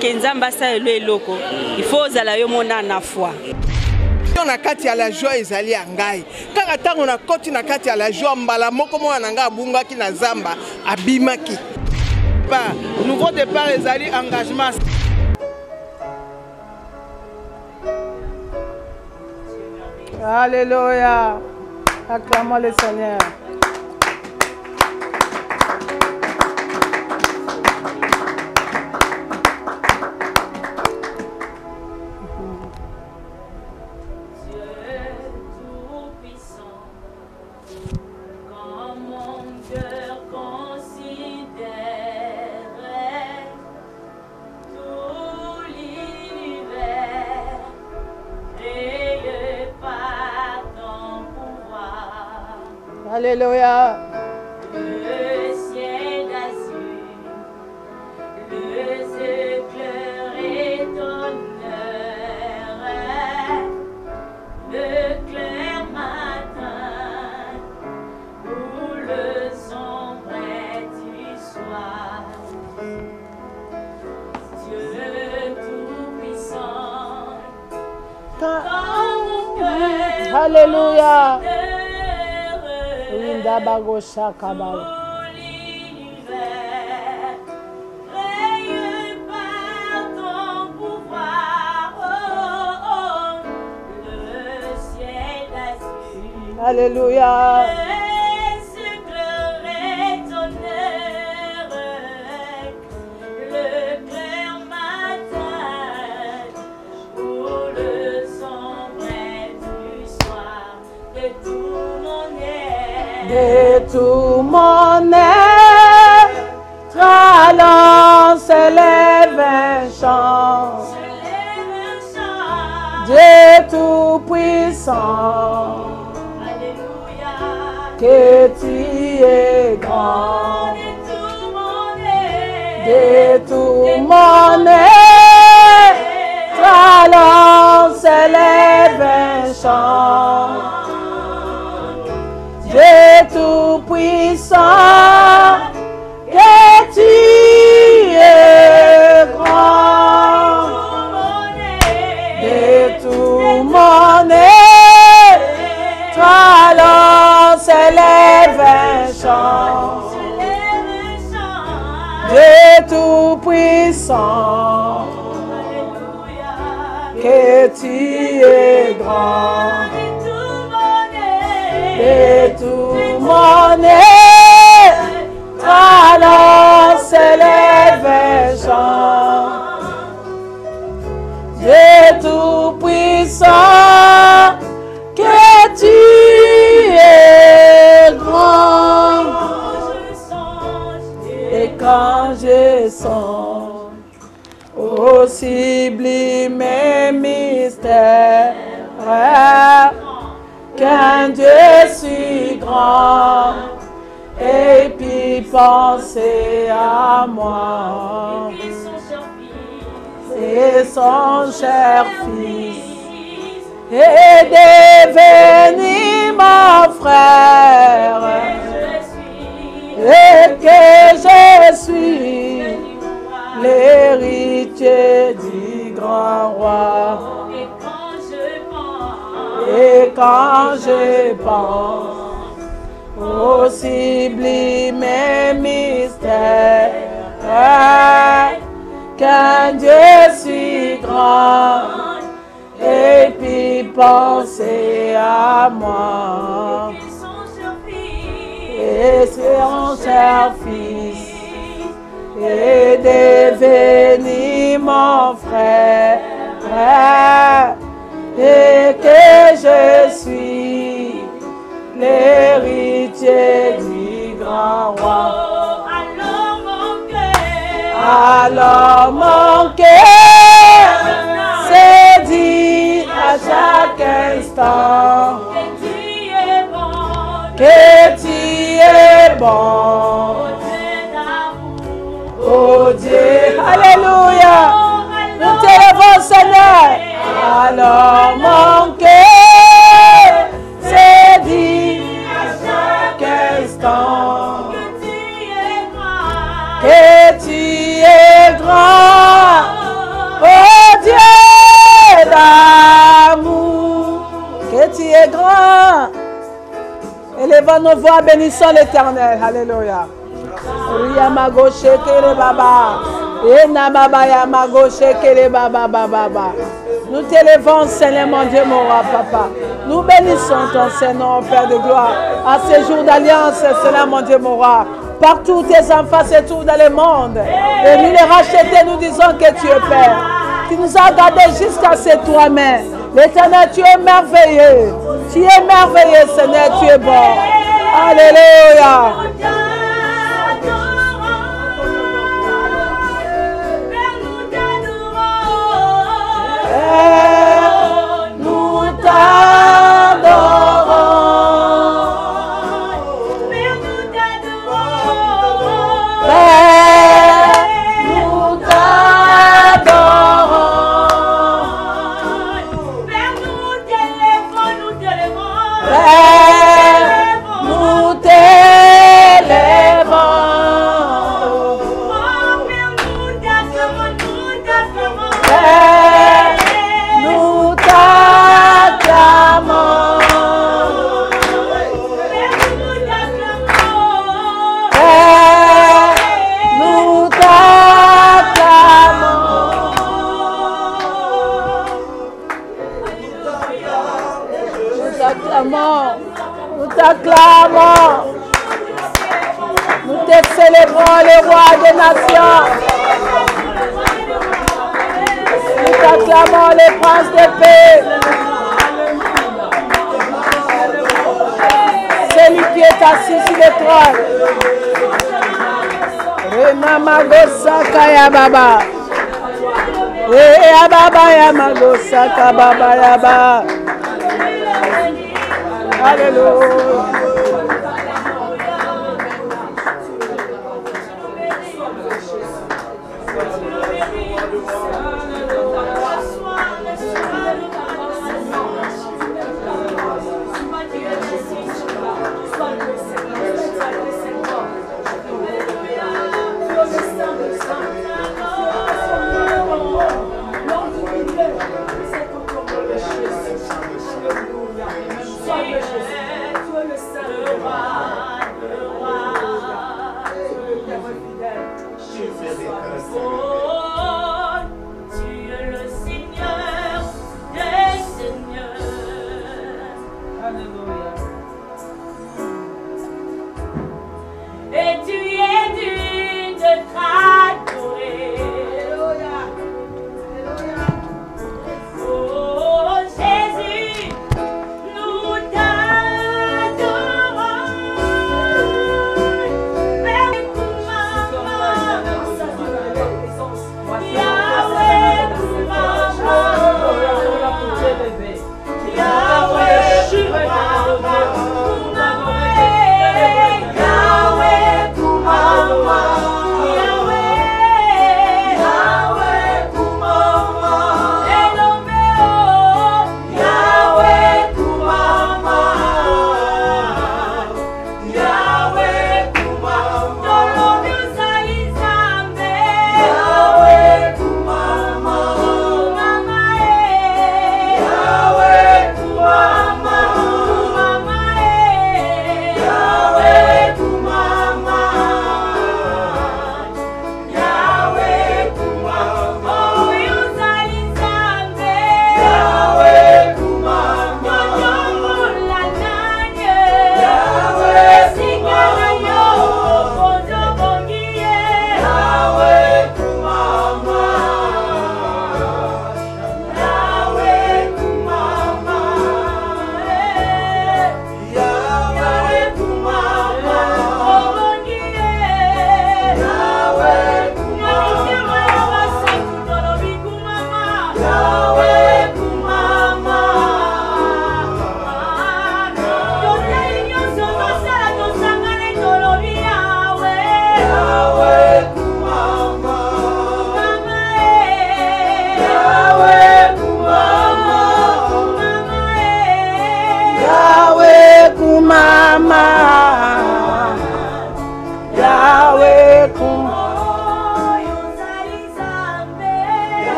que nzamba sa eloko il faut zala yo mona na foi na kati ya la joie ezali ya ngai kaka tango na koti na kati ya la joie mbala moko mwana na ngai abungaki na zamba abimaki ba nouveau départ ezali engagement. Alléluia, acclamons le Seigneur. Alléluia. Le ciel d'azur, les éclairs étonneurs, le clair matin ou le sombre du soir. Dieu tout-puissant, dans mon cœur, Alléluia. tout l'univers règne par ton pouvoir, le ciel d'azur. Alléluia. Les éclairs étonneurs, le clair matin ou le sombre du soir, de tout mon être. De tout mon être, allons s'élève un chant. Dieu tout-puissant, Alléluia. que tu es grand. De tout mon être, allons s'élève un chant. Dieu tout-puissant, que tu es grand. De tout mon être, allons s'élève un chant. Dieu tout-puissant, que tu es grand. Et tout mon être, alors s'élève un chant. Dieu tout-puissant, que tu es grand. Et quand je songe au sublime mystère, qu'un Dieu si grand, et puis penser à moi, et son cher fils, et devenir mon frère, et que je suis l'héritier du grand roi. Et quand je pense au sublime mystère, qu'un Dieu si grand, et puis penser à moi, et son cher fils, et devenir mon frère, et que je suis l'héritier du grand roi. Alors mon cœur se dit à chaque instant que tu es bon, oh Dieu, alléluia, nous t'élèvons Seigneur. Alors mon cœur se dit à chaque instant que tu es grand, Élevons nos voix, bénissons l'Éternel. Alléluia. Riyamago shekele baba. Ena baba yamago shekele baba baba. Nous t'élevons, Seigneur mon Dieu, mon roi, papa. Nous bénissons ton Seigneur, Père de gloire. À ces jours d'alliance, Seigneur mon Dieu, mon roi. Partout tes enfants se trouvent dans le monde. Et nous les racheter, nous disons que tu es Père. Tu nous as gardés jusqu'à ces trois mains. L'Éternel, tu es merveilleux. Tu es merveilleux, Seigneur, tu es bon. Alléluia. Nous t'adorons. Nous t'acclamons, nous te célébrons le roi des nations, nous t'acclamons le prince de paix, celui qui est assis sur le trône. Renamagosa ya baba, ya baba ya magosa ka baba ya baba. Alléluia. Tu es le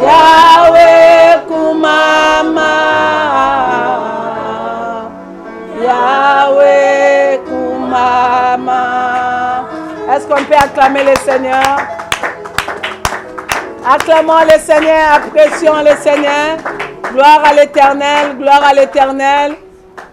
Yahweh kumama, Yahweh kumama. Est-ce qu'on peut acclamer le Seigneur? Acclamons le Seigneur, apprécions le Seigneur. Gloire à l'Éternel, gloire à l'Éternel.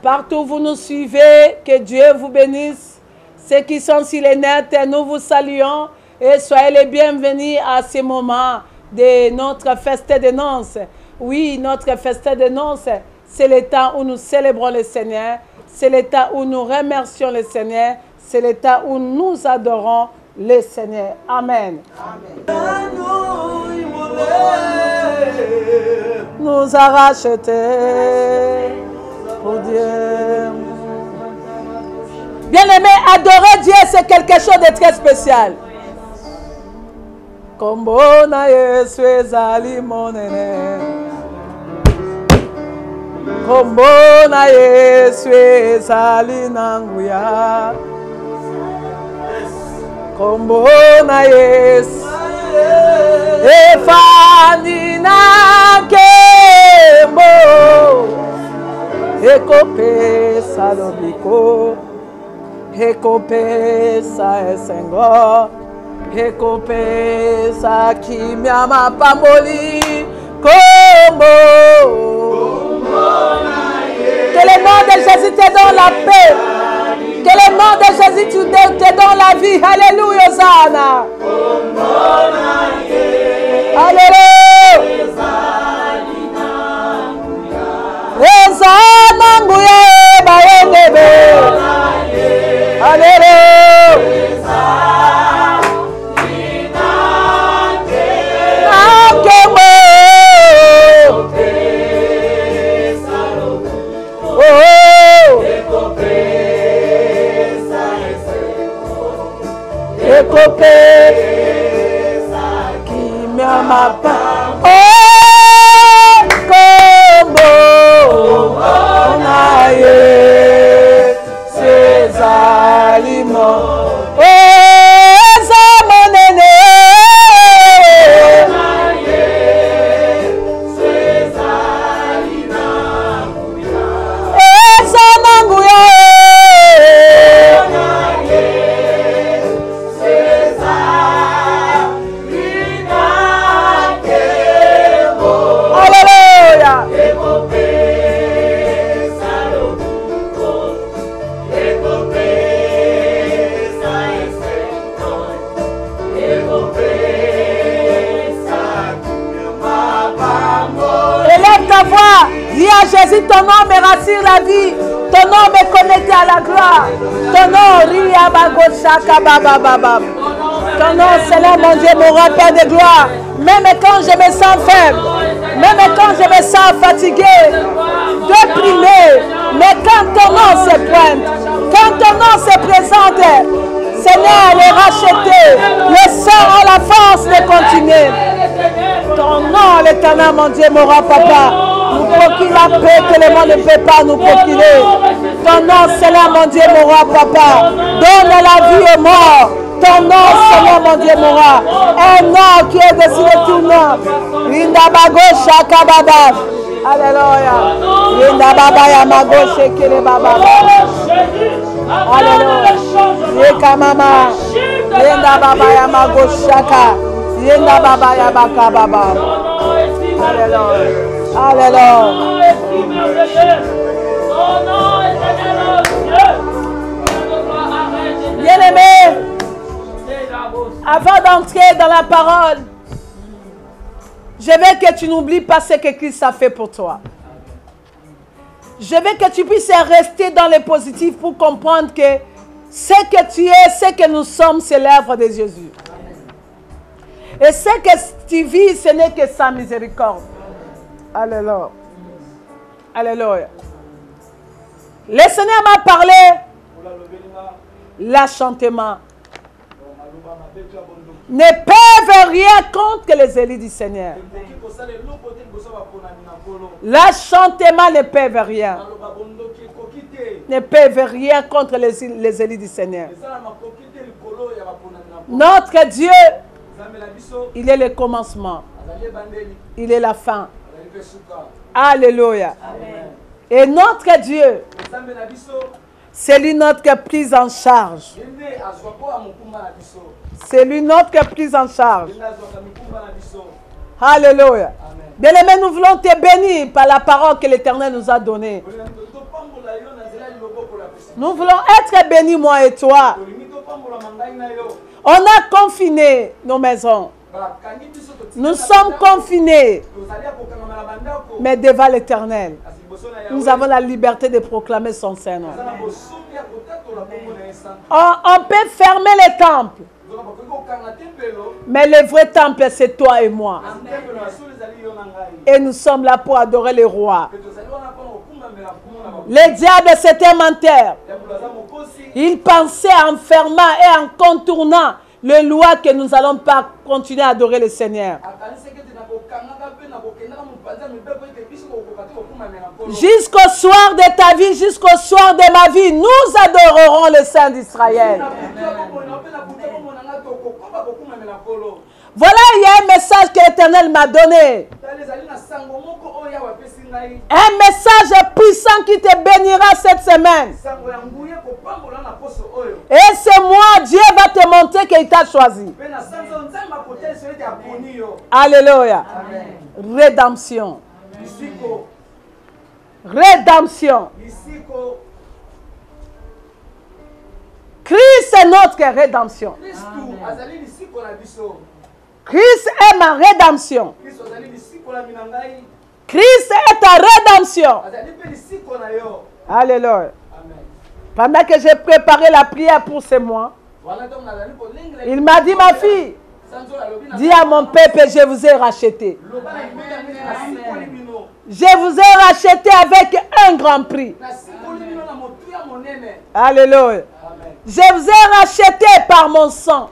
Partout où vous nous suivez, que Dieu vous bénisse. Ceux qui sont sur les nets, nous vous saluons et soyez les bienvenus à ce moment de notre festin de noces. Oui, notre festin de noces, c'est le temps où nous célébrons le Seigneur. C'est le temps où nous remercions le Seigneur. C'est le temps où nous adorons le Seigneur. Amen. Amen. Nous a rachetés pour Dieu. Bien-aimé, adorer Dieu, c'est quelque chose de très spécial. Kombo na Yesu ezali monene. Kombo na Yesu ezali nanguya. Kombo na Yesu efani na kembo. Ekopesa lobiko. Ekopesa esengo. Ekopesa kimia mapamboli kombo. Que le nom de Jésus te donne la paix. Que le nom de Jésus te donne la vie. Alléluia, Hosanna. Alléluia. Hosanna nguye bayendebe. Alléluia. Ekopesa kimia mapa kombo naye sezalimo ezamonene naye sezalina ezananguya dis à Jésus, ton nom me rassure la vie. Ton nom me connecte à la gloire. Ton nom, Ria Bagoshaka Baba Baba. Ton nom, Seigneur mon Dieu, mon roi, Père de gloire. Même quand je me sens faible, même quand je me sens fatigué, déprimé, mais quand ton nom se pointe, quand ton nom se présente, Seigneur, les rachetés, les sœurs ont la force de continuer. Ton nom, l'Éternel, mon Dieu, mon roi, Papa, nous procure la paix que le monde ne peut pas nous procurer. Ton nom, Seigneur, mon Dieu, mon roi, Papa, donne la vie aux morts. Ton nom, Seigneur, mon Dieu, mon roi, un nom qui est dessus de tout nom. Rindabago Shakababa. Alléluia. Rindababa Yamago Shekele Baba. Alléluia. Yekamama. Rindababa Yamago Shaka. Rindababa Yabaka Baba. Alléluia. Alléluia. Bien-aimé, avant d'entrer dans la parole, je veux que tu n'oublies pas ce que Christ a fait pour toi. Je veux que tu puisses rester dans le positif pour comprendre que ce que tu es, ce que nous sommes, c'est l'œuvre de Jésus. Et ce que tu vis, ce n'est que sa miséricorde. Alléluia. Alléluia. Le Seigneur m'a parlé l'achantement. Ne peuvent rien contre les élus du Seigneur. L'achantement ne peuvent rien. Ne peuvent rien contre les élus du Seigneur. Notre Dieu, Il est le commencement. Il est la fin. Alléluia. Et notre Dieu, c'est lui notre prise en charge. C'est lui notre prise en charge. Alléluia. Bien-aimés, nous voulons te bénir par la parole que l'Éternel nous a donnée. Nous voulons être bénis, moi et toi. On a confiné nos maisons. Nous sommes confinés. Mais devant l'Éternel, nous avons la liberté de proclamer son Saint-Nom. On peut fermer les temples. Mais le vrai temple, c'est toi et moi. Et nous sommes là pour adorer le roi. Le diable, c'est un menteur. Il pensait en fermant et en contournant les lois que nous n'allons pas continuer à adorer le Seigneur. Jusqu'au soir de ta vie, jusqu'au soir de ma vie, nous adorerons le Saint d'Israël. Voilà, il y a un message que l'Éternel m'a donné. Un message puissant qui te bénira cette semaine. Et c'est moi, Dieu va te montrer qu'il t'a choisi. Alléluia. Rédemption. Rédemption. Christ est notre rédemption. Christ est ma rédemption. Christ est ta rédemption. Alléluia. Pendant que j'ai préparé la prière pour ce mois, il m'a dit, ma fille, dis à mon peuple, je vous ai racheté. Je vous ai racheté avec un grand prix. Alléluia. Je vous ai racheté par mon sang.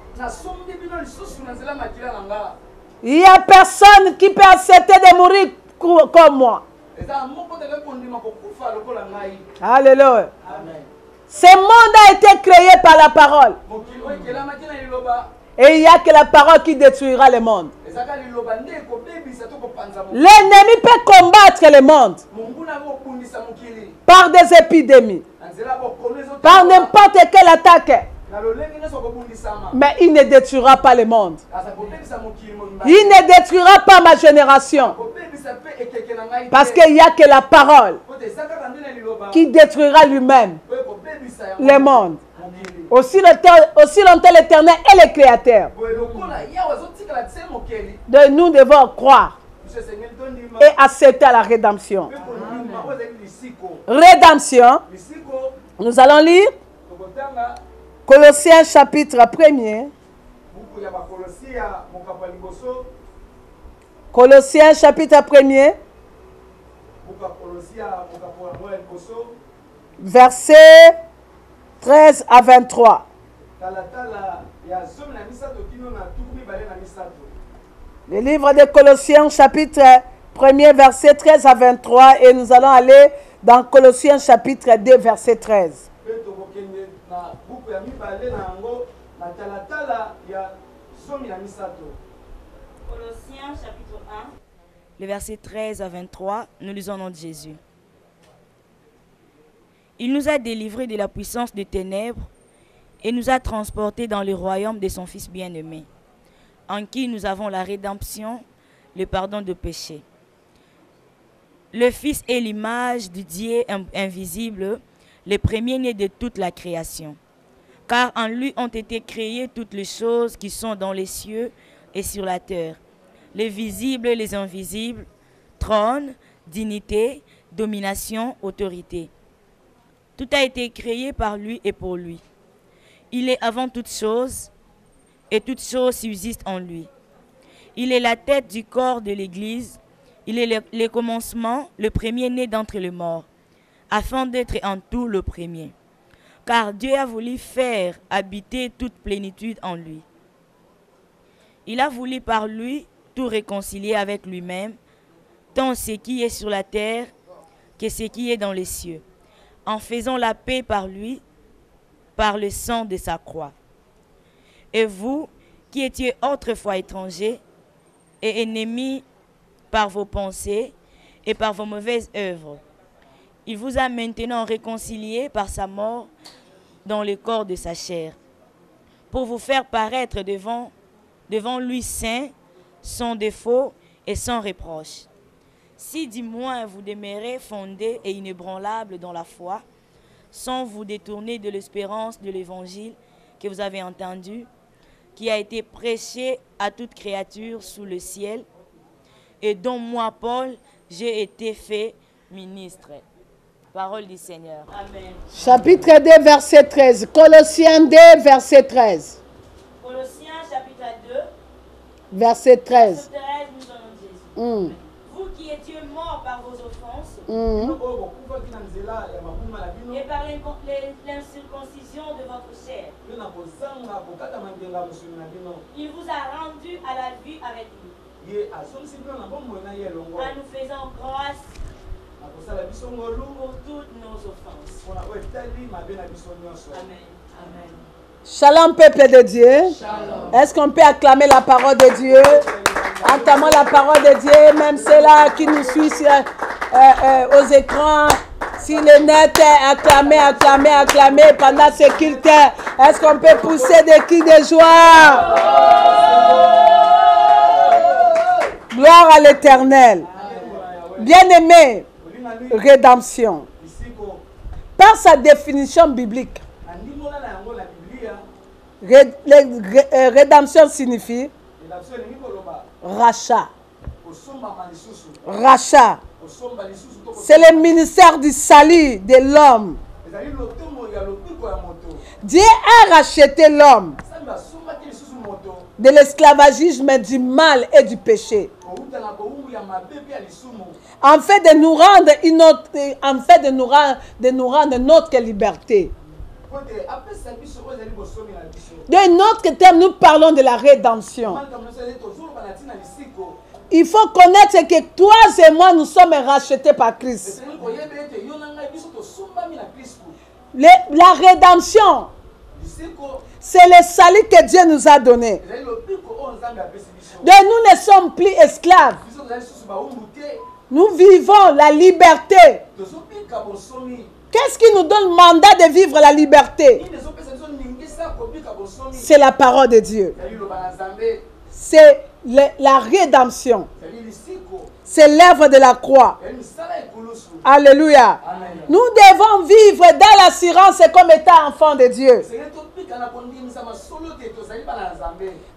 Il n'y a personne qui peut accepter de mourir comme moi. Alléluia. Ce monde a été créé par la parole. Et il n'y a que la parole qui détruira le monde. L'ennemi peut combattre le monde par des épidémies, par n'importe quelle attaque. Mais il ne détruira pas le monde. Il ne détruira pas ma génération. Parce qu'il n'y a que la parole qui détruira lui-même le monde. Aussi longtemps l'Éternel est le Créateur. Nous devons croire et accepter la rédemption. Rédemption. Nous allons lire Colossiens chapitre 1er. Colossiens chapitre 1er. Verset 13 à 23. Le livre de Colossiens chapitre 1er verset 13 à 23 et nous allons aller dans Colossiens chapitre 2 verset 13. Colossiens chapitre 1. Le verset 13 à 23, nous lisons au nom de Jésus. Il nous a délivrés de la puissance des ténèbres et nous a transportés dans le royaume de son Fils bien-aimé, en qui nous avons la rédemption, le pardon de péché. Le Fils est l'image du Dieu invisible, le premier-né de toute la création. Car en lui ont été créées toutes les choses qui sont dans les cieux et sur la terre, les visibles et les invisibles, trône, dignité, domination, autorité. Tout a été créé par lui et pour lui. Il est avant toute chose et toute chose subsiste en lui. Il est la tête du corps de l'Église. Il est le commencement, le premier-né d'entre les morts, afin d'être en tout le premier. Car Dieu a voulu faire habiter toute plénitude en lui. Il a voulu par lui tout réconcilier avec lui-même, tant ce qui est sur la terre que ce qui est dans les cieux, en faisant la paix par lui, par le sang de sa croix. Et vous, qui étiez autrefois étrangers et ennemis par vos pensées et par vos mauvaises œuvres. Il vous a maintenant réconciliés par sa mort dans le corps de sa chair, pour vous faire paraître devant lui saint, sans défaut et sans reproche. Si du moins vous demeurez fondés et inébranlables dans la foi, sans vous détourner de l'espérance de l'évangile que vous avez entendu, qui a été prêché à toute créature sous le ciel, et dont moi, Paul, j'ai été fait ministre. Parole du Seigneur. Amen. Chapitre 2, verset 13. Colossiens 2, verset 13. Colossiens chapitre 2, verset 13. Verset 13, nous donnons Jésus. Vous qui étiez morts par vos offenses, et par l'incirconcision de votre chair, il vous a rendu à la vie avec lui, en nous faisant grâce pour toutes nos offenses. Amen. Amen. Shalom, peuple de Dieu. Est-ce qu'on peut acclamer la parole de Dieu? Acclamons la parole de Dieu, même ceux-là qui nous suivent aux écrans. S'il est net, acclamez, acclamez, acclamez pendant ce culte. Est-ce qu'on peut pousser des cris de joie? Gloire à l'Éternel. Bien-aimé, rédemption. Par sa définition biblique, rédemption signifie rachat. Rachat. C'est le ministère du salut de l'homme. Dieu a racheté l'homme de l'esclavagisme, du mal et du péché, en fait de nous rendre notre liberté. D'un autre terme, nous parlons de la rédemption. Il faut connaître que toi et moi, nous sommes rachetés par Christ. La rédemption, c'est le salut que Dieu nous a donné. Donc nous ne sommes plus esclaves. Nous vivons la liberté. Qu'est-ce qui nous donne le mandat de vivre la liberté? C'est la parole de Dieu. C'est la rédemption. C'est l'œuvre de la croix. Alléluia. Nous devons vivre dans l'assurance comme étant enfants de Dieu.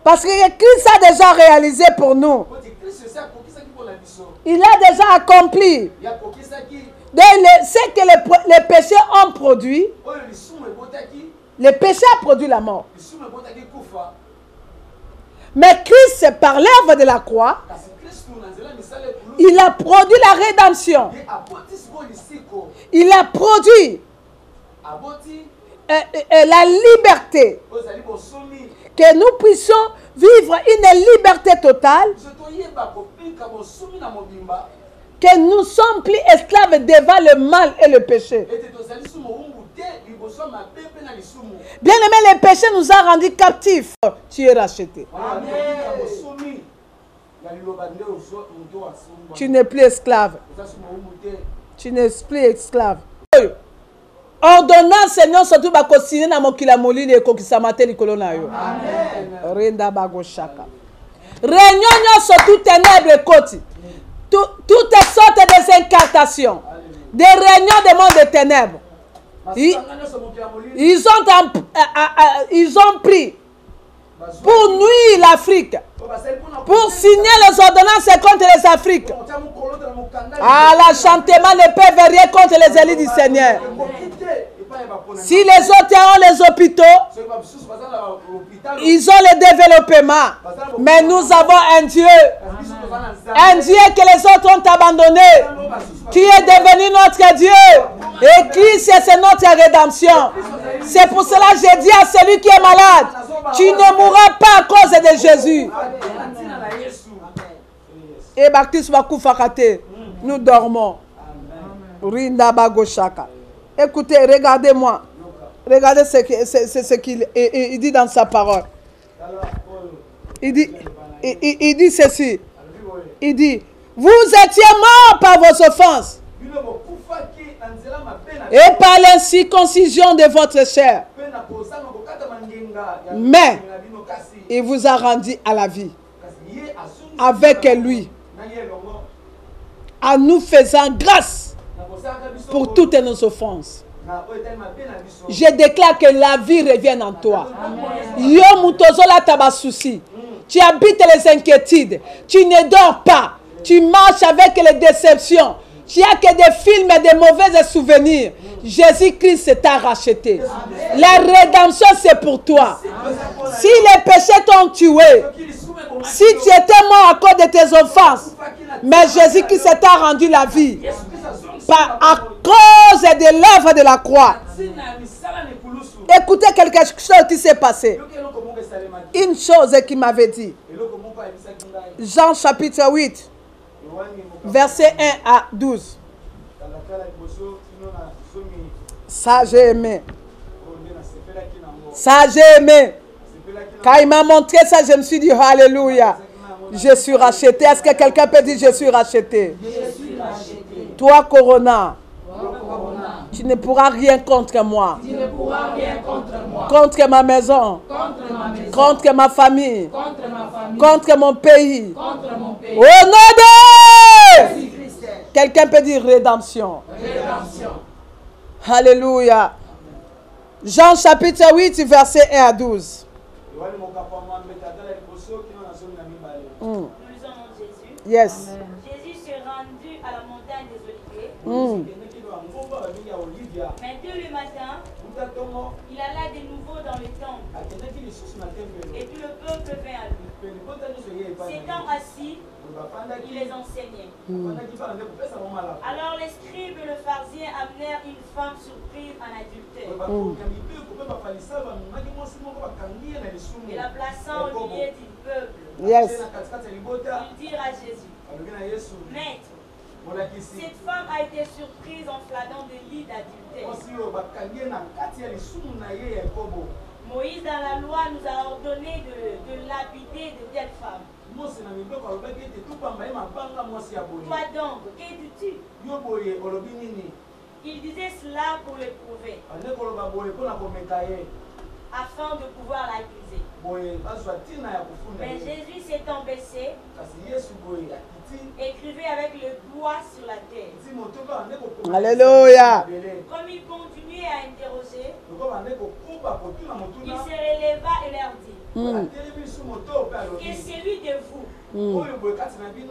Parce que Christ a déjà réalisé pour nous. Il a déjà accompli. Ce que les péchés ont produit, le péché a produit la mort. Mais Christ, par l'œuvre de la croix, il a produit la rédemption. Il a produit la liberté. Que nous puissions vivre une liberté totale. Que nous sommes plus esclaves devant le mal et le péché. Bien aimé, le péché nous a rendus captifs. Tu es racheté. Tu n'es plus esclave. Tu n'es plus esclave. Ordonnance, Seigneur, surtout ba kosine na mokila molini e kokisamate likolo na yo. Amen. Renda bago shaka. Réunion surtout ténèbres koti. Toutes sortes de désincartations, des réunions de monde de ténèbres. Ils ont pris pour nuire l'Afrique, pour signer les ordonnances contre les Afriques. Ah, l'enchantement ne peut rien contre les élus du Seigneur. Si les autres ont les hôpitaux, ils ont le développement. Mais nous avons un Dieu que les autres ont abandonné, qui est devenu notre Dieu. Et Christ, c'est notre rédemption. C'est pour cela que j'ai dit à celui qui est malade, tu ne mourras pas à cause de Jésus. Et Baptiste Bakufakate, nous dormons. Rinda Bagoshaka. Écoutez, regardez-moi. Regardez ce qu'il dit dans sa parole. Il dit ceci. Il dit, vous étiez morts par vos offenses et par l'incirconcision de votre chair. Mais il vous a rendu à la vie avec lui, en nous faisant grâce pour toutes nos offenses. Je déclare que la vie revienne en toi. Yo mutozola taba souci. Tu habites les inquiétudes. Tu ne dors pas. Tu marches avec les déceptions. Tu n'as que des films et des mauvais souvenirs. Jésus-Christ t'a racheté. La rédemption, c'est pour toi. Si les péchés t'ont tué, si tu étais mort à cause de tes offenses, mais Jésus-Christ t'a rendu la vie à cause de l'œuvre de la croix. Écoutez quelque chose qui s'est passé. Une chose qu'il m'avait dit. Jean chapitre 8, verset 1 à 12. Ça, j'ai aimé. Ça, j'ai aimé. Quand il m'a montré ça, je me suis dit, alléluia. Je suis racheté. Est-ce que quelqu'un peut dire, je suis racheté? Toi, Corona, tu ne pourras rien contre moi. Contre ma maison. Contre ma famille. Contre mon pays. Au nom de... Quelqu'un peut dire rédemption. Alléluia. Jean chapitre 8, verset 1 à 12. Nous lisons en Jésus. Yes. Jésus s'est rendu à la montagne des Oliviers. Mais dès le matin, il alla de nouveau dans le temple. Et tout le peuple vint à lui. S'étant assis, il les enseignait. Alors les scribes et le pharisien amenèrent une femme surprise en adultère. Et la plaçant au milieu du peuple, Yes. ils dirent à Jésus, Maître, cette femme a été surprise en flagrant délit d'adultère. Moïse dans la loi nous a ordonné de lapider de telles femmes. Toi donc, que dis-tu? Il disait cela pour l'éprouver, afin de pouvoir l'accuser. Mais Jésus s'étant baissé, écrivait avec le doigt sur la terre. Alléluia. Comme il continuait à interroger, il se releva et leur dit, que celui de vous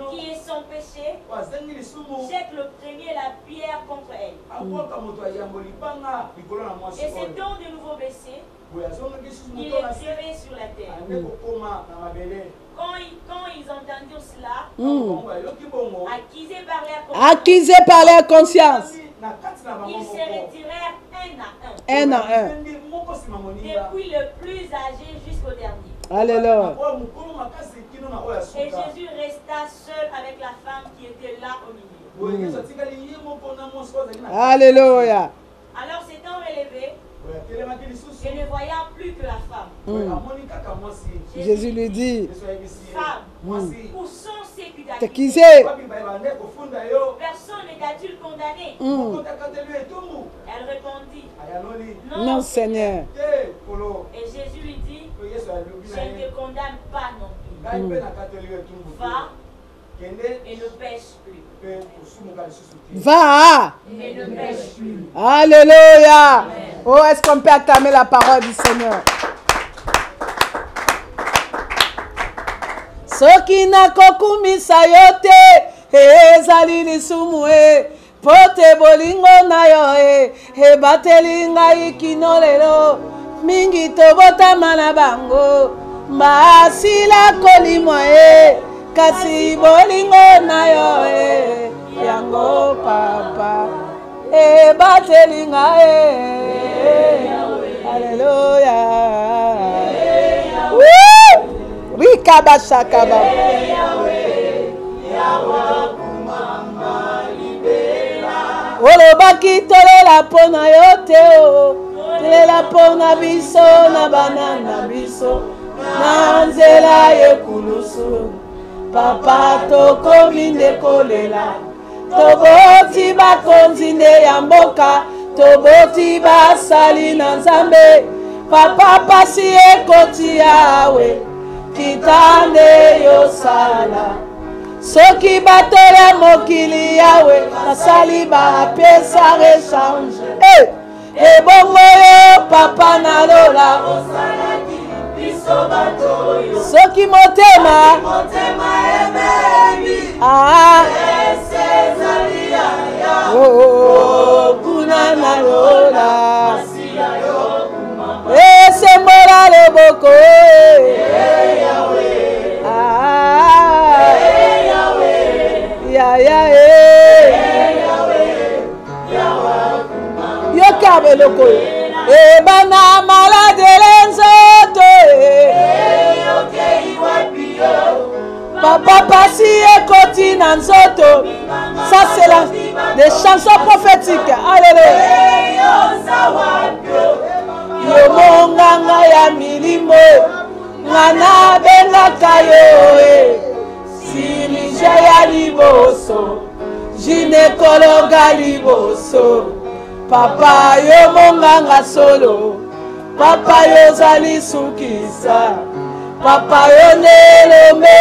qui est sans péché jette le premier la pierre contre elle. Et c'est donc de nouveau baissé, il écrivait sur la terre. Quand ils entendirent cela, Accusés par leur conscience. ils se retirèrent un à un. Un à un. Depuis le plus âgé jusqu'au dernier. Alléluia. Et Jésus resta seul avec la femme qui était là au milieu. Alléluia. Alors s'étant relevé, et ne voyant plus que la femme, Jésus lui dit, Femme, où sont ceux qui t'es t'accusaient? accusé. Personne ne t'a-t-il condamné? Elle répondit, Non, Seigneur. Et Jésus lui dit, je ne te condamne pas non plus. Va et ne pêche plus. Va. Et ne pêche plus. Alléluia. Oh, est-ce qu'on peut acclamer la parole du Seigneur? Soki na kokumisa yote ezali lisumu pote bolingo na yo ebateli ngai kino lelo mingi tobotama na bango masila kolimwa kasi bolingo na yo yango papa ebateli ngai Alléluia. Rikaba shakaba. Olobaki tolela pona yo te o. Tolela pona biso na banana biso. Nanzela yekulusu papa tokomi ndekolela toboti bakonzi nde ya mboka toboti basali na Nzambe papa pasi ekoti yawe kitande yosala soki batola mokili yawe basali bapesa rechange ebongo yo papa nalola soki motema kuna nalola esembola loboko yokabe loko ebana maladele nzoto papa pasi ekoti na nzoto. Ça c'est des chansons prophétiques. Alléluia. Yomonganga ya milimo ngana bengaka yo Silija ya liboso Ginekologa liboso Papa yo monganga solo Papa yo zali sukisa Papa yo nelome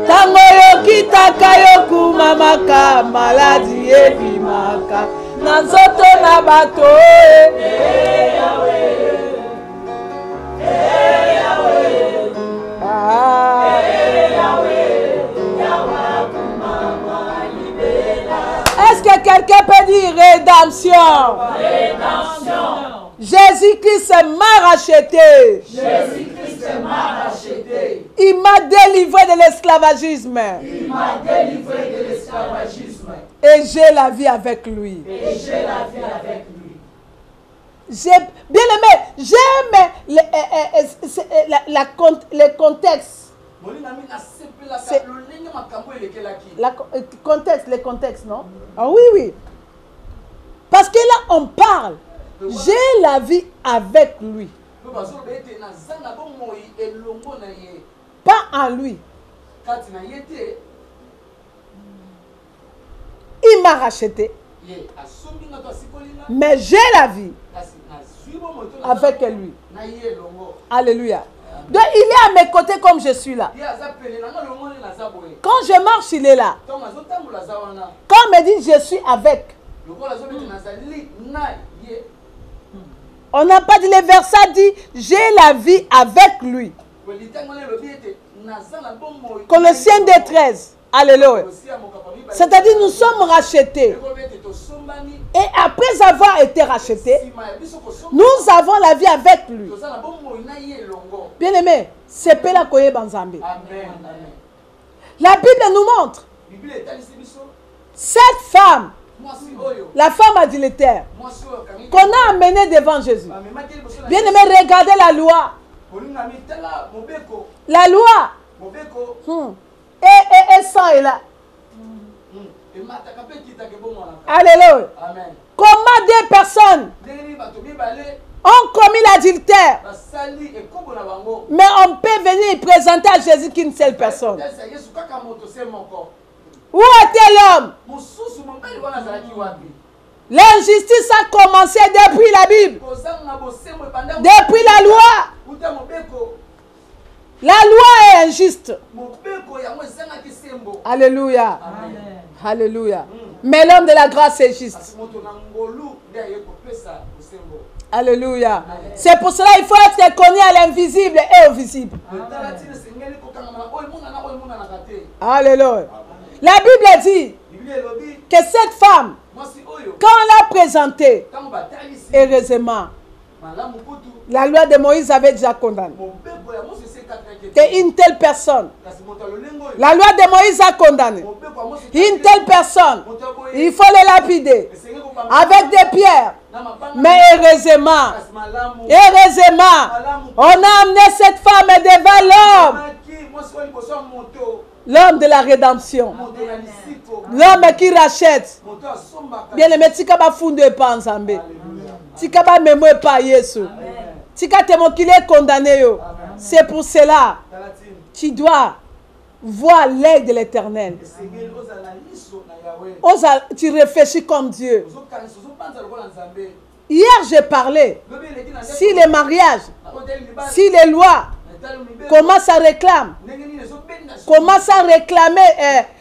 Tango yo kitaka yo kumamaka Maladi ebimaka na nzoto na bato Est-ce que quelqu'un peut dire rédemption? Jésus-Christ m'a racheté. Il m'a délivré de l'esclavagisme. Et j'ai la vie avec lui. Bien aimé, j'aime les contextes. Les contextes, non? Ah oui, oui. Parce que là, on parle. J'ai la vie avec lui. Pas en lui. Il m'a racheté. Mais j'ai la vie avec lui. Alléluia. Donc il est à mes côtés comme je suis là. Quand je marche, il est là. Quand on me dit je suis avec. On n'a pas dit, les versets dit j'ai la vie avec lui. Colossiens 2:13. Alléluia. C'est-à-dire nous sommes rachetés. Et après avoir été rachetés, nous avons la vie avec lui. Bien aimé, c'est Pela Koye Banzambe. La Bible nous montre cette femme, la femme adultère, qu'on a amenée devant Jésus. Bien aimé, regardez la loi. La loi. Et sang est là. Alléluia. Comment des personnes ont commis l'adultère, mais on peut venir présenter à Jésus qu'une seule personne. Où était l'homme? L'injustice a commencé depuis la Bible, depuis la loi. La loi est injuste. Alléluia. Amen. Alléluia. Mais l'homme de la grâce est juste. Alléluia. C'est pour cela qu'il faut être connu à l'invisible et au visible. Alléluia. La Bible dit que cette femme, quand on l'a présentée, heureusement, la loi de Moïse avait déjà condamné qu'une telle personne, la loi de Moïse a condamné une telle personne, il faut les lapider avec des pierres. Mais heureusement, on a amené cette femme devant l'homme de la rédemption, l'homme qui rachète. Bien aimé, tika ba funde pa nzambe, tika ba memo pa Yesu, tika temo qu'il est condamné yo. C'est pour cela, tu dois voir l'œil de l'Éternel. Tu réfléchis comme Dieu. Hier, j'ai parlé. Si les mariages, si les lois commencent à réclamer,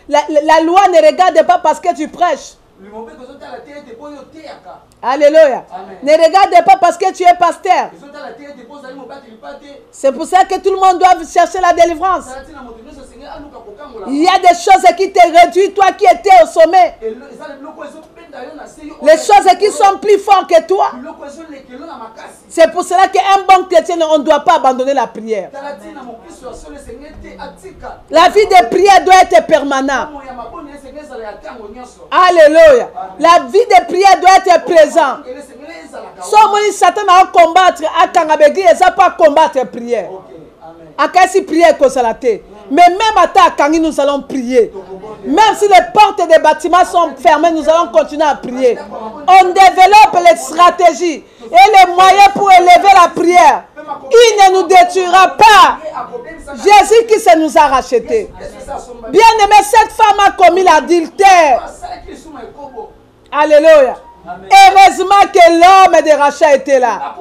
la loi ne regarde pas parce que tu prêches. Alléluia. Ne regarde pas parce que tu es pasteur. C'est pour ça que tout le monde doit chercher la délivrance. Il y a des choses qui te réduisent, toi qui étais au sommet. Les choses qui sont plus fortes que toi. C'est pour cela qu'un bon chrétien, on ne doit pas abandonner la prière. La vie de prière doit être permanente. Alléluia. La vie de prière doit être présente. Si Satan a combattre, ça pas combattre prière. Akasi prière consolate. Mais même à Kangi, nous allons prier. Même si les portes des bâtiments sont fermées, nous allons continuer à prier. On développe les stratégies et les moyens pour élever la prière. Il ne nous détruira pas. Jésus qui se nous a rachetés. Bien aimé, cette femme a commis l'adultère. Alléluia. Heureusement que l'homme de rachat était là.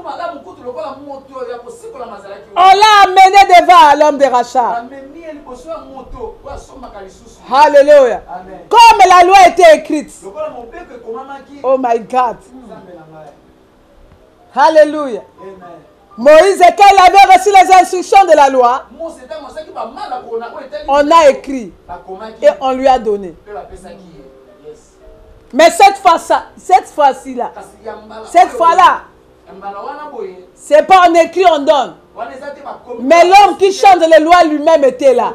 On l'a amené devant l'homme de rachat. Alléluia. Comme la loi était écrite. Oh my God. Alléluia. Moïse, quand il avait reçu les instructions de la loi, on a écrit et on lui a donné. Mais cette fois-ci là, cette fois-là, c'est pas on écrit, on donne. Mais l'homme qui chante les lois lui-même était là.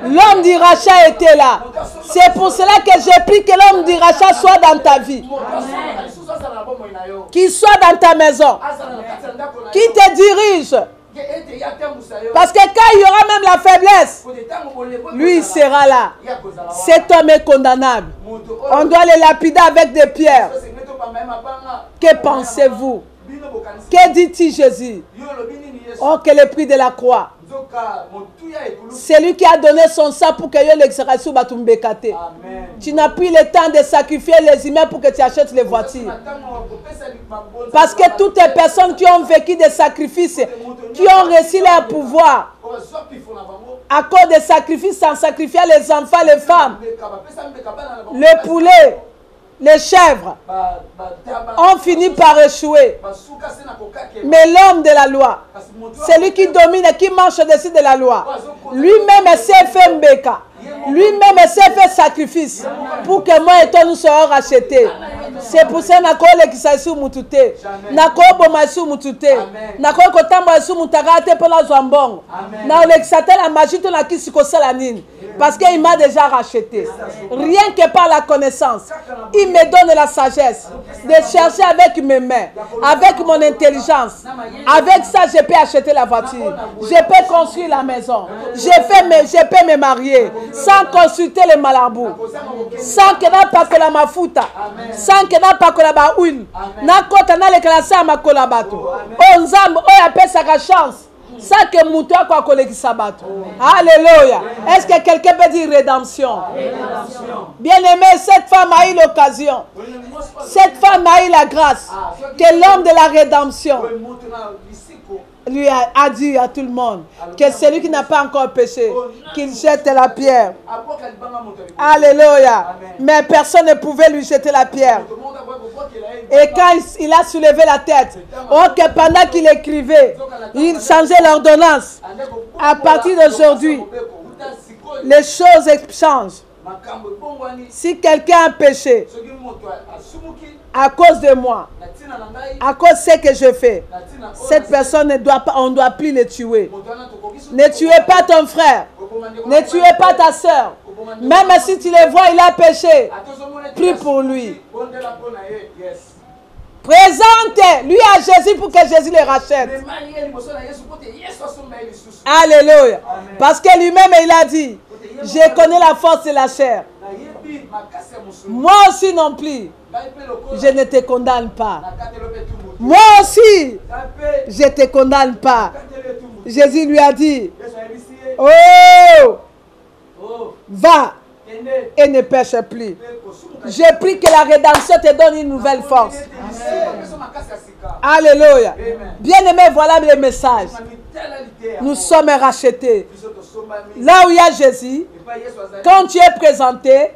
L'homme du rachat était là. C'est pour cela que j'ai pris que l'homme du rachat soit dans ta vie. Qu'il soit dans ta maison. Qu'il te dirige. Parce que quand il y aura même la faiblesse, lui il sera là. Cet homme est condamnable. On doit le lapider avec des pierres. Que pensez-vous? Que dit-il Jésus? Oh, que le prix de la croix. C'est lui qui a donné son sang pour que l'exération batumbekate. Tu n'as plus le temps de sacrifier les humains pour que tu achètes les voitures. Parce que toutes les personnes qui ont vécu des sacrifices, qui ont reçu leur pouvoir, à cause des sacrifices, sans sacrifier les enfants, les femmes, les poulets, les chèvres, ont fini par échouer. Mais l'homme de la loi, celui qui domine et qui marche au-dessus de la loi, lui-même s'est fait mbeka. Lui-même s'est fait sacrifice pour que moi et toi nous soyons rachetés. C'est pour ça que nous qui sommes sur Moutouté. Nous sommes sur Moutouté. Nous sommes sur Moutagate pour la Zambon. Nous sommes la magie de la Kisikosalanine. Parce qu'il m'a déjà racheté. Rien que par la connaissance. Il me donne la sagesse de chercher avec mes mains, avec mon intelligence. Avec ça, je peux acheter la voiture. Je peux construire la maison. Je peux me marier. Sans consulter les malabous. Sans que n'a pas que la mafuta. Sans que n'a pas que la huile. N'a pas na le classé à ma colabato. On zambe, on appelle ça la chance. Ça que mouton quoi collègue sabato. Alléluia. Est-ce que quelqu'un peut dire rédemption? Bien aimé, cette femme a eu l'occasion. Cette femme a eu la grâce que l'homme de la rédemption lui a dit à tout le monde que celui qui n'a pas encore péché, qu'il jette la pierre. Alléluia. Mais personne ne pouvait lui jeter la pierre. Et quand il a soulevé la tête, que pendant qu'il écrivait, il changeait l'ordonnance. À partir d'aujourd'hui, les choses changent. Si quelqu'un a péché à cause de moi, à cause de ce que je fais, cette personne ne doit pas, on ne doit plus le tuer. Ne tuez pas ton frère, ne tuez pas ta soeur. Même si tu le vois, il a péché, prie pour lui. Présente-lui à Jésus pour que Jésus le rachète. Alléluia. Parce que lui-même, il a dit, je connais la force de la chair. Moi aussi non plus, je ne te condamne pas. Moi aussi, je ne te condamne pas. Jésus lui a dit, oh, va et ne pêche plus. Je prie que la rédemption te donne une nouvelle force. Alléluia. Bien-aimé, voilà le message. Nous sommes rachetés. Là où il y a Jésus, quand tu es présenté,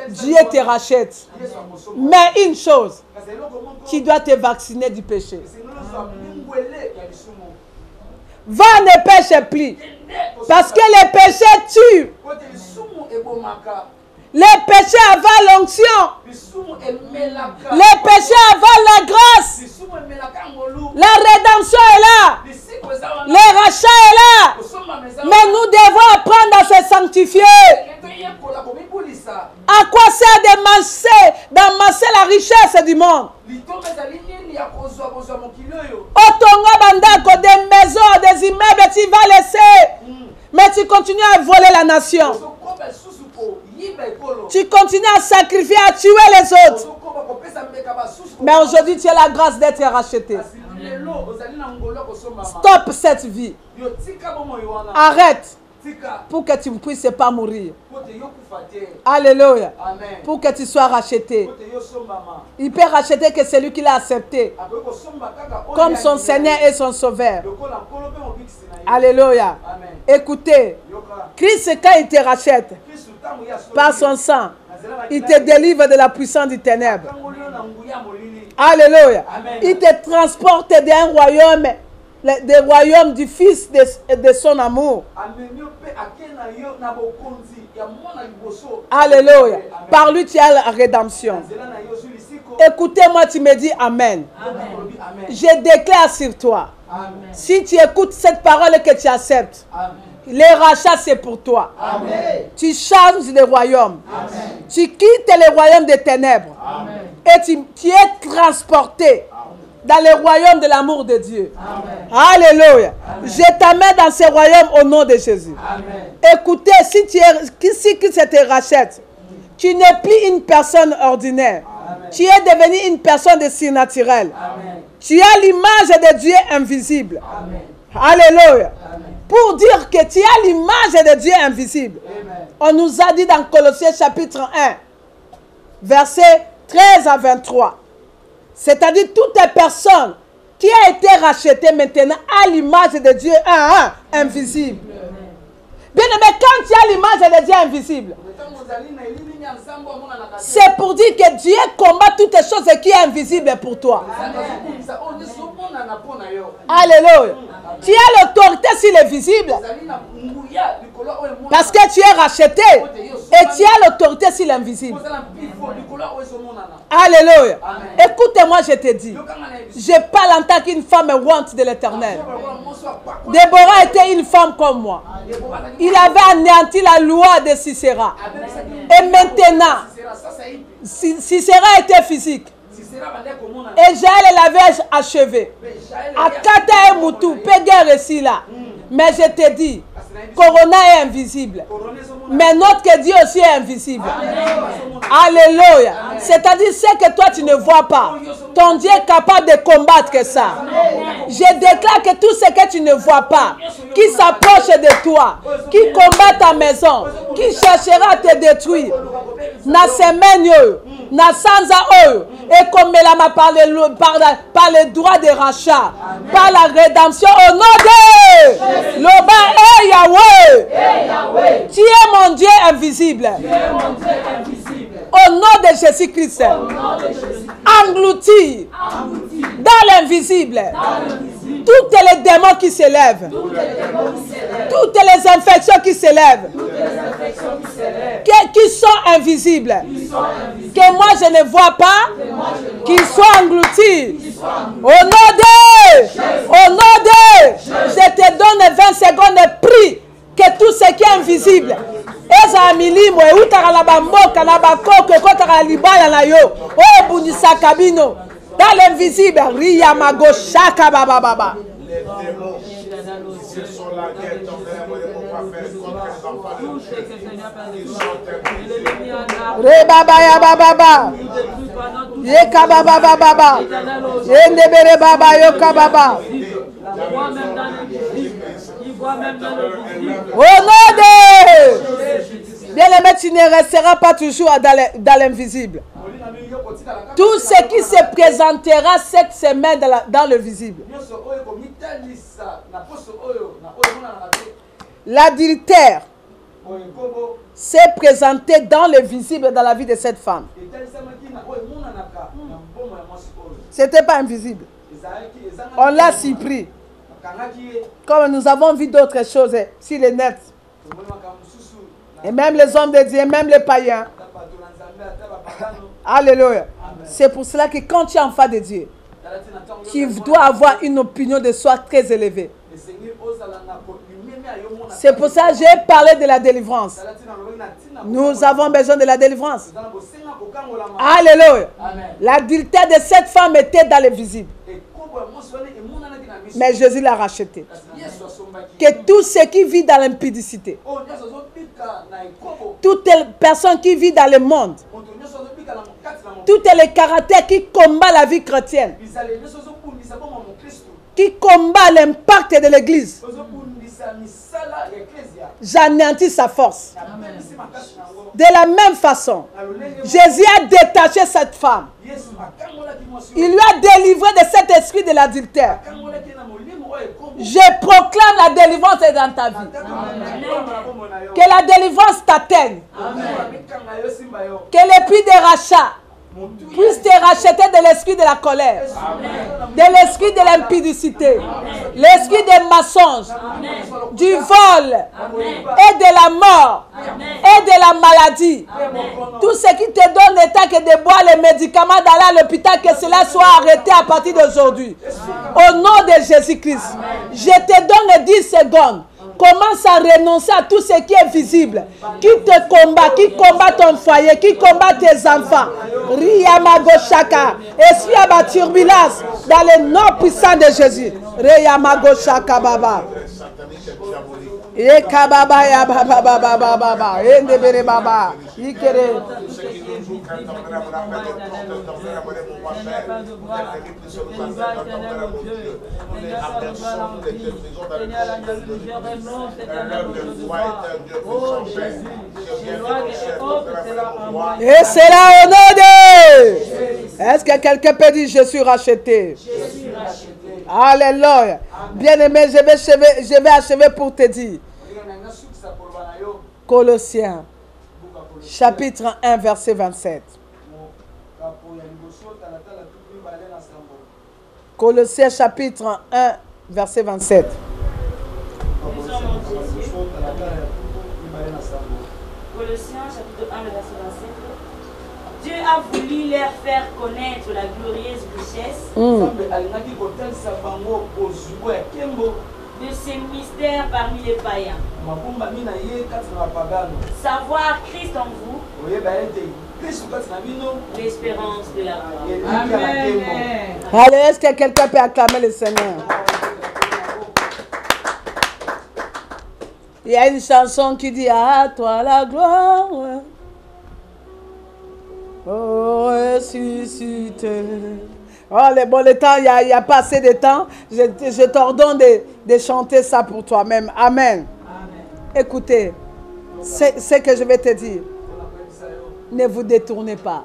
Dieu te rachète. Mais une chose, tu dois te vacciner du péché. Va, ne pêche plus. Parce que les péchés tuent. Les péchés avalent l'onction. Les péchés avalent la grâce. La rédemption est là. Le rachat est là. Mais nous devons apprendre à se sanctifier. À quoi sert d'amasser la richesse du monde? Otonga bandako, des maisons, des immeubles, tu vas laisser. Mais tu continues à voler la nation. Tu continues à sacrifier, à tuer les autres. Mais aujourd'hui, tu as la grâce d'être racheté. Stop cette vie. Arrête. Pour que tu ne puisses pas mourir. Alléluia. Pour que tu sois racheté. Il peut racheter que celui qui l'a accepté comme son Seigneur et son Sauveur. Alléluia. Écoutez, Christ, quand il te rachète par son sang, il te délivre de la puissance du ténèbre. Alléluia. Il te transporte d'un royaume, des royaumes du Fils de son amour. Alléluia. Par lui, tu as la rédemption. Écoutez-moi, tu me dis Amen. Je déclare sur toi. Si tu écoutes cette parole que tu acceptes, les rachats, c'est pour toi. Amen. Tu changes le royaume. Amen. Tu quittes le royaume des ténèbres. Amen. Et tu es transporté dans le royaume de l'amour de Dieu. Amen. Alléluia. Amen. Je t'amène dans ce royaume au nom de Jésus. Amen. Écoutez, si Christ te rachète, tu n'es plus une personne ordinaire. Amen. Tu es devenu une personne de surnaturel. Amen. Tu as l'image de Dieu invisible. Amen. Alléluia. Amen. Pour dire que tu as l'image de Dieu invisible. Amen. On nous a dit dans Colossiens chapitre 1, versets 13 à 23. C'est-à-dire toute personne qui a été rachetée maintenant à l'image de Dieu invisible. Bien aimé, quand tu as l'image de Dieu invisible, c'est pour dire que Dieu combat toutes les choses qui sont invisibles pour toi. Alléluia. Tu as l'autorité sur les visibles. Parce que tu es racheté. Et tu as l'autorité sur l'invisible. Alléluia. Écoute-moi, je te dis. Je parle en tant qu'une femme honte de l'Éternel. Déborah était une femme comme moi. Il avait anéanti la loi de Sisera. Et maintenant, Sisera était physique. Et Jaël l'avait achevé. Akata et Moutou, Péguer ici là. Mais je te dis, Corona est invisible. Mais notre Dieu aussi est invisible. Alléluia. C'est-à-dire ce que toi tu ne vois pas. Ton Dieu est capable de combattre que ça. Je déclare que tout ce que tu ne vois pas, qui s'approche de toi, qui combat ta maison, qui cherchera à te détruire, na semaine, na sanza eux, et comme par le droit de rachat, par la rédemption au nom de Loba et Yahweh. Tu es mon Dieu invisible. Au nom de Jésus-Christ, engloutir dans l'invisible tous les démons qui s'élèvent, toutes les infections qui s'élèvent, qui sont invisibles, que moi je ne vois pas, qu'ils soient engloutis. Au nom de, je te donne 20 secondes de prix que tout ce qui est invisible. Eza milimo e utaka la bamboka na bakoko e kotaka la libala na yo o bunisa kabino dans l'invisible ria magoshaka baba baba. Re baba ya baba baba ye kababa baba ye ndebere baba yo kababa. Au nom de... Bien-aimé, tu ne resteras pas toujours dans l'invisible. Tout ce qui se présentera cette semaine dans le visible. L'adultère s'est présenté dans le visible dans la vie de cette femme. Ce n'était pas invisible. On l'a surpris. Comme nous avons vu d'autres choses sur le net. Et même les hommes de Dieu, même les païens. Alléluia. C'est pour cela que quand tu es enfant de Dieu, tu dois avoir une opinion de soi très élevée. C'est pour ça que j'ai parlé de la délivrance. Nous avons besoin de la délivrance. Alléluia. L'adultère de cette femme était dans le visible. Mais Jésus l'a racheté. Que tout ce qui vit dans l'impudicité, toute personne qui vit dans le monde, tous les caractères qui combattent la vie chrétienne, qui combattent l'impact de l'Église, j'anéantis sa force. De la même façon, Jésus a détaché cette femme. Il lui a délivré de cet esprit de l'adultère. Je proclame la délivrance dans ta vie. Que la délivrance t'atteigne. Que l'esprit de rachat puisse te racheter de l'esprit de la colère, de l'esprit de l'impudicité, l'esprit des mensonges, du vol et de la mort et de la maladie. Tout ce qui te donne l'état que de boire les médicaments d'aller à l'hôpital, que cela soit arrêté à partir d'aujourd'hui. Au nom de Jésus-Christ, je te donne 10 secondes. Commence à renoncer à tout ce qui est visible, qui te combat, qui combat ton foyer, qui combat tes enfants. Riyamagoshaka. Esprit à ma turbulence dans le nom puissant de Jésus. Riyamagoshaka baba. Ekababa ya baba baba baba. Endebere baba. Ikere. Et c'est là au nom de... Est-ce que quelqu'un peut dire je suis racheté? Alléluia. Bien-aimé, je vais achever pour te dire. Colossiens, chapitre 1, verset 27. Colossiens, chapitre 1, verset 27. Colossiens, chapitre 1, verset 27. Dieu a voulu leur faire connaître la glorieuse richesse de ces mystères parmi les païens. Savoir Christ en vous, l'espérance de la gloire. Amen. Allez, est-ce que quelqu'un peut acclamer le Seigneur? Il y a une chanson qui dit à toi la gloire. Oh, ressuscité. Oh, le temps, il n'y a pas assez de temps. Je t'ordonne de chanter ça pour toi-même. Amen. Amen. Écoutez, c'est ce que je vais te dire. Ne vous détournez pas.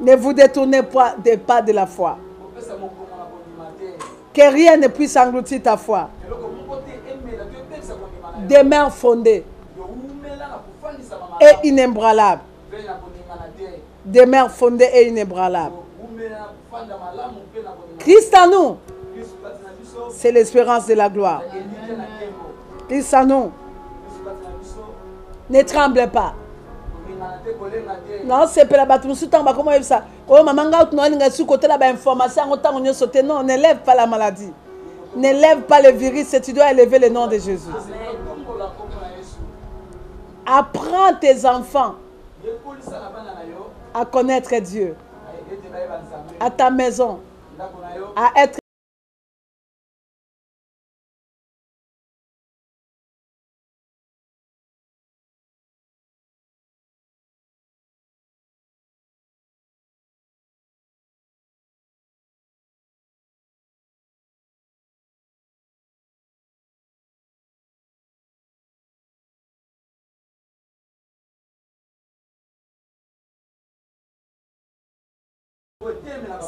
Ne vous détournez pas de la foi. Que rien ne puisse engloutir ta foi. Demeure fondée et inébranlable. Demeure fondée et inébranlable. Christ en nous, c'est l'espérance de la gloire. Christ en nous. Ne tremblez pas. Non, c'est pas la bataille. Comment ça? Oh, maman, information. Non, n'élève pas la maladie. N'élève pas le virus. Tu dois élever le nom de Jésus. Apprends tes enfants à connaître Dieu, à ta maison, à être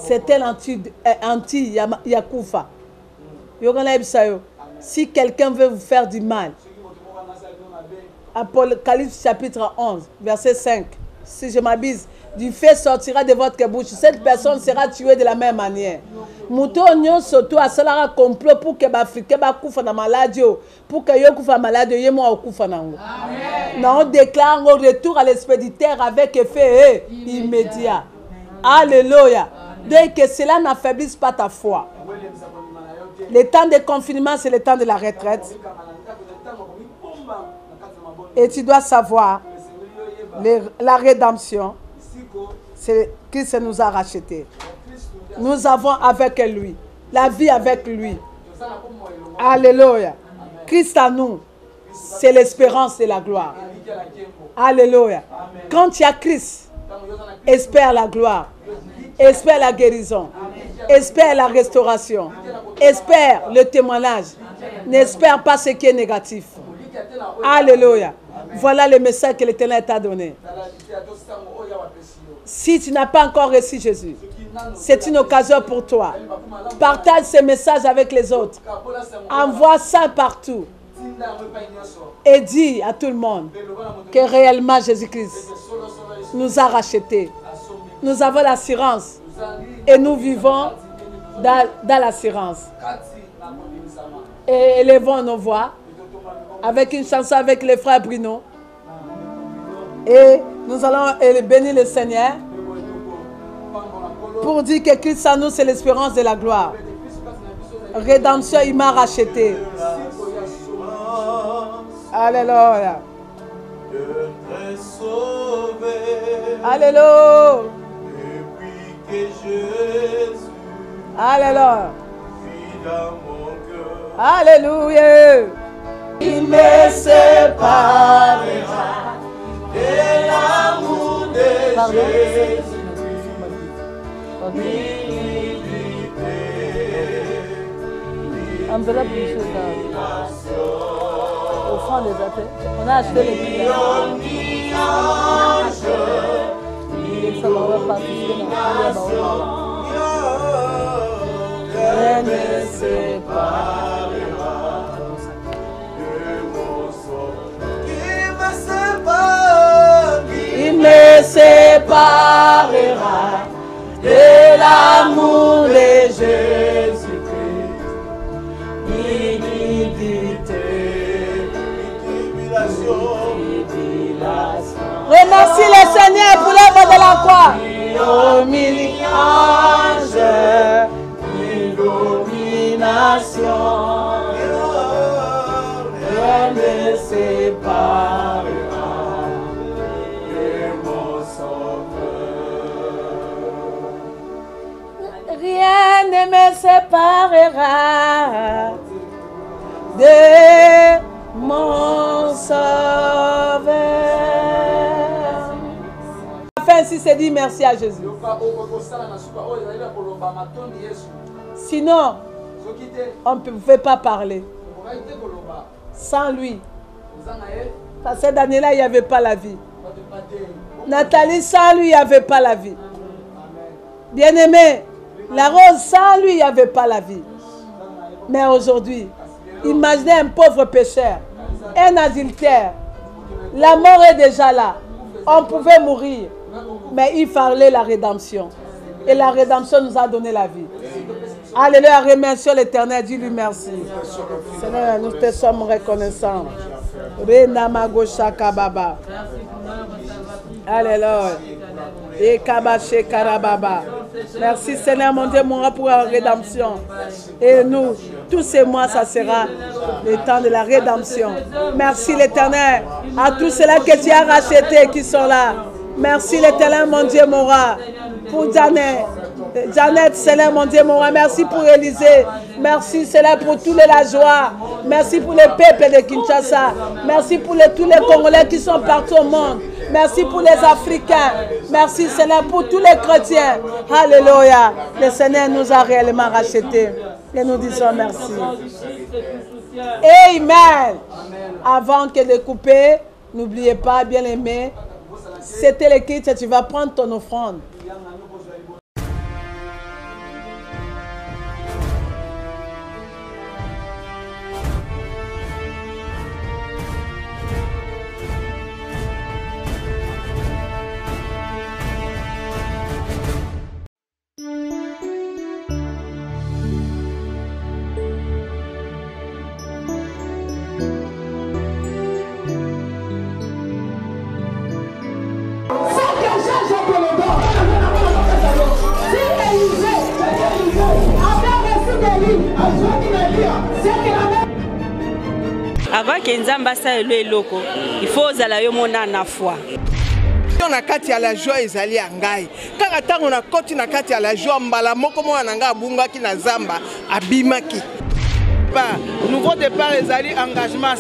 C'était l'anti-Yakufa. Si quelqu'un veut vous faire du mal, Apocalypse chapitre 11, verset 5. Si je m'abuse, du feu sortira de votre bouche. Cette personne sera tuée de la même manière. Mouton surtout à cela complot pour que l'Afrique soit malade, pour que yo kufa malade, yo moi kufa nango. On déclare au retour à l'expéditeur avec effet immédiat. Alléluia. Dès que cela n'affaiblisse pas ta foi. Le temps de confinement, c'est le temps de la retraite. Et tu dois savoir, la rédemption, c'est Christ nous a rachetés. Nous avons avec lui, la vie avec lui. Alléluia. Christ à nous, c'est l'espérance de la gloire. Alléluia. Quand tu as Christ, espère la gloire, espère la guérison, espère la restauration, espère le témoignage, n'espère pas ce qui est négatif. Alléluia. Voilà le message que l'Éternel t'a donné. Si tu n'as pas encore reçu Jésus, c'est une occasion pour toi. Partage ce message avec les autres. Envoie ça partout. Et dis à tout le monde que réellement Jésus-Christ nous a rachetés. Nous avons l'assurance et nous vivons dans l'assurance. Et élevons nos voix avec une chanson avec les frères Bruno. Et nous allons bénir le Seigneur pour dire que Christ en nous, c'est l'espérance de la gloire. Rédemption, il m'a racheté. Alléluia. Alléluia. Alléluia. Alléluia. Il me séparera de l'amour de Jésus. Enveloppe du au fond des athées. On a acheté les billets. Ça va participer dans le me séparera de mon sort. Il me séparera de l'amour de Jésus-Christ. Remercie le Seigneur pour l'œuvre de la croix. Illumination, rien ne séparera de mon sauveur. Rien ne me séparera de mon sauveur. Enfin, ainsi c'est dit merci à Jésus. Sinon, on ne pouvait pas parler. Sans lui. Parce que cette année-là, il n'y avait pas la vie. Nathalie, sans lui, il n'y avait pas la vie. Bien-aimé, la rose, sans lui, il n'y avait pas la vie. Mais aujourd'hui, imaginez un pauvre pécheur, un adultère. La mort est déjà là. On pouvait mourir. Mais il fallait la rédemption. Et la rédemption nous a donné la vie. Alléluia, remercions l'Éternel, dis-lui merci. Seigneur, nous te sommes reconnaissants. Alléluia. Et Kabaché Karababa. Merci Seigneur, mon Dieu, mon roi, pour la rédemption. Et nous, tous ces mois, ça sera le temps de la rédemption. Merci l'Éternel, à tous ceux-là que tu as rachetés qui sont là. Merci l'Éternel, mon Dieu, mon roi, pour Janet. Janet, Seigneur, mon Dieu, mon roi, merci pour Élisée. Merci, Seigneur, pour tous les la joie. Merci pour les peuples de Kinshasa. Merci pour tous les Congolais qui sont partout au monde. Merci pour les Africains. Merci, Seigneur, pour tous les chrétiens. Alléluia. Le Seigneur nous a réellement rachetés. Et nous disons merci. Amen. Avant que de couper, n'oubliez pas, bien aimé, c'était le kit, tu vas prendre ton offrande. Avant que Nzambe asalelo eloko, il faut ozala yo mona na foi. Na kati ya la joie ezali ya ngai kaka ntango na koti na kati ya la joie mbala moko mwana na ngai abungaki na zamba abimaki. Nouveau départ ezali engagement.